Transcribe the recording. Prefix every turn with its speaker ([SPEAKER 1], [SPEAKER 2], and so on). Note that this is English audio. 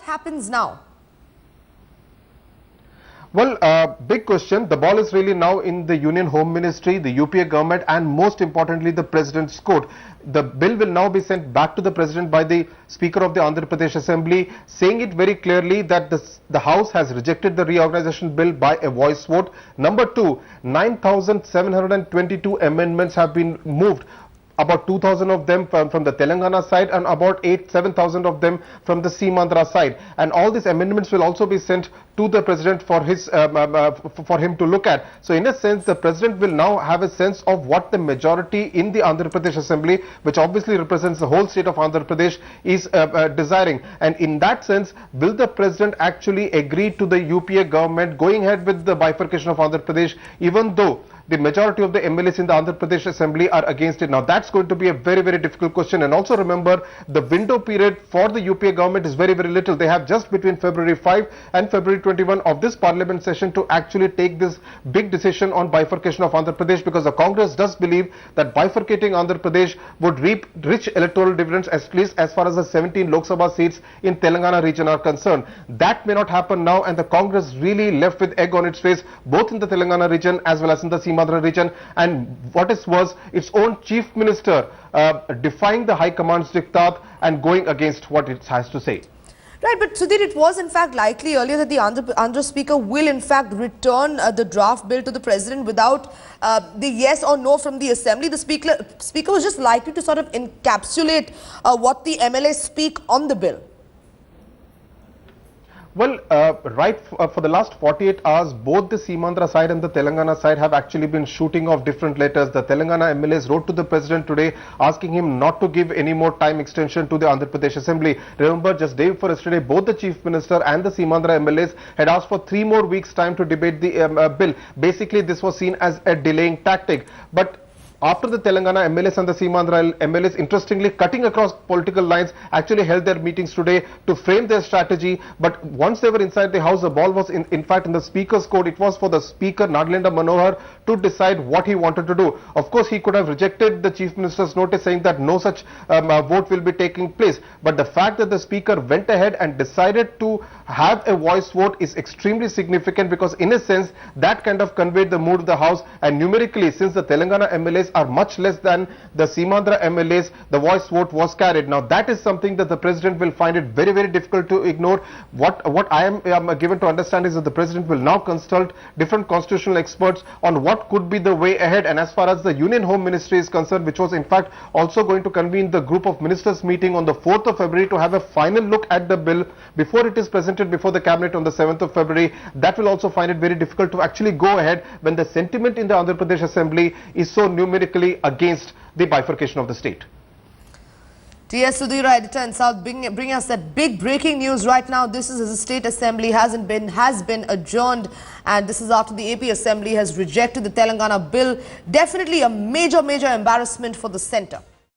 [SPEAKER 1] happens now?
[SPEAKER 2] Well, big question. The ball is really now in the Union Home Ministry, the UPA government, and most importantly the President's court. The bill will now be sent back to the President by the Speaker of the Andhra Pradesh Assembly, saying it very clearly that the House has rejected the reorganization bill by a voice vote. Number two, 9,722 amendments have been moved. About 2,000 of them from the Telangana side and about 7,000 of them from the Seemandhra side. And all these amendments will also be sent to the President for him to look at. So in a sense, the President will now have a sense of what the majority in the Andhra Pradesh Assembly, which obviously represents the whole state of Andhra Pradesh, is desiring. And in that sense, will the President actually agree to the UPA government going ahead with the bifurcation of Andhra Pradesh, even though the majority of the MLAs in the Andhra Pradesh Assembly are against it? Now that's going to be a very, very difficult question. And also remember, the window period for the UPA government is very, very little. They have just between February 5 and February 21 of this parliament session to actually take this big decision on bifurcation of Andhra Pradesh, because the Congress does believe that bifurcating Andhra Pradesh would reap rich electoral dividends, at least as far as the 17 Lok Sabha seats in Telangana region are concerned. That may not happen now, and the Congress really left with egg on its face, both in the Telangana region as well as in the Seemandhra region. And what is worse, its own Chief Minister defying the High Command's diktat and going against what it has to say.
[SPEAKER 1] Right, but Sudhir, it was in fact likely earlier that the Andhra Speaker will in fact return the draft bill to the President without the yes or no from the Assembly. The Speaker was just likely to sort of encapsulate what the MLAs speak on the bill.
[SPEAKER 2] Well, for the last 48 hours, both the Seemandhra side and the Telangana side have actually been shooting off different letters. The Telangana MLAs wrote to the President today asking him not to give any more time extension to the Andhra Pradesh Assembly. Remember, just day before yesterday, both the Chief Minister and the Seemandhra MLAs had asked for 3 more weeks' time to debate the bill. Basically, this was seen as a delaying tactic. But after the Telangana MLAs and the Seemandhra MLAs, interestingly cutting across political lines, actually held their meetings today to frame their strategy. But once they were inside the House, the ball was in fact in the Speaker's court. It was for the Speaker, Nadlenda Manohar, to decide what he wanted to do. Of course, he could have rejected the Chief Minister's notice saying that no such vote will be taking place. But the fact that the Speaker went ahead and decided to have a voice vote is extremely significant, because in a sense that kind of conveyed the mood of the House. And numerically, since the Telangana MLAs are much less than the Seemandhra MLAs, the voice vote was carried. Now that is something that the President will find it very, very difficult to ignore. What I am given to understand is that the President will now consult different constitutional experts on what could be the way ahead. And as far as the Union Home Ministry is concerned, which was in fact also going to convene the group of ministers meeting on the 4th of February to have a final look at the bill before it is presented before the Cabinet on the 7th of February, that will also find it very difficult to actually go ahead when the sentiment in the Andhra Pradesh Assembly is so numerically against the bifurcation of the state.
[SPEAKER 1] T.S. Sudhir, editor in South, bring us that big breaking news right now. This is as the State Assembly has been adjourned, and this is after the AP Assembly has rejected the Telangana bill. Definitely a major embarrassment for the centre.